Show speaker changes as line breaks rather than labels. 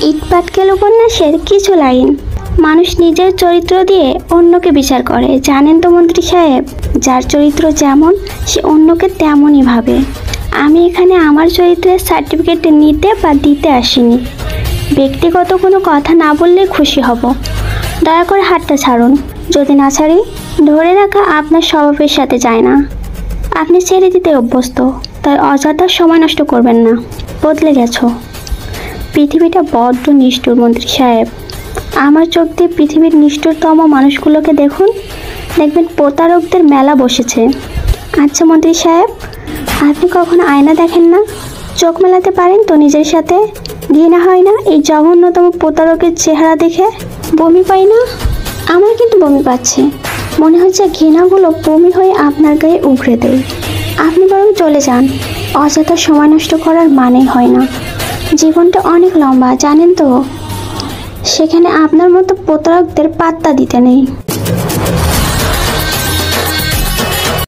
ইট পাটকেল উপন্যাসের কিছু লাইন। মানুষ নিজের চরিত্র দিয়ে অন্যকে বিচার করে, জানেন তো মন্ত্রী সাহেব। যার চরিত্র যেমন সে অন্যকে তেমনই ভাবে। আমি এখানে আমার চরিত্রের সার্টিফিকেট নিতে বা দিতে আসিনি। ব্যক্তিগত কোনো কথা না বললে খুশি হব। দয়া করে হাতটা ছাড়ুন। যদি না ছাড়ি, ধরে রাখা আপনার স্বভাবের সাথে যায় না। আপনি ছেড়ে দিতে অভ্যস্ত, তাই অযথা সময় নষ্ট করবেন না। বদলে গেছো। পৃথিবীটা বড্ড নিষ্ঠুর মন্ত্রী সাহেব। আমার চোখ দিয়ে পৃথিবীর নিষ্ঠুরতম মানুষগুলোকে দেখুন, দেখবেন প্রতারকদের মেলা বসেছে। আচ্ছা মন্ত্রী সাহেব, আপনি কখনো আয়না দেখেন না? চোখ মেলাতে পারেন তো নিজের সাথে? ঘৃণা হয় না এই জঘন্যতম প্রতারকের চেহারা দেখে? বমি পাই না? আমার কিন্তু বমি পাচ্ছে। মনে হচ্ছে ঘৃণাগুলো বমি হয়ে আপনার গায়ে উগড়ে দেয়। আপনি বরং চলে যান। অযথা সময় নষ্ট করার মানে হয় না। জীবনটা অনেক লম্বা, জানেন তো। সেখানে আপনার মতো প্রতারকদের পাত্তা দিতে নেই।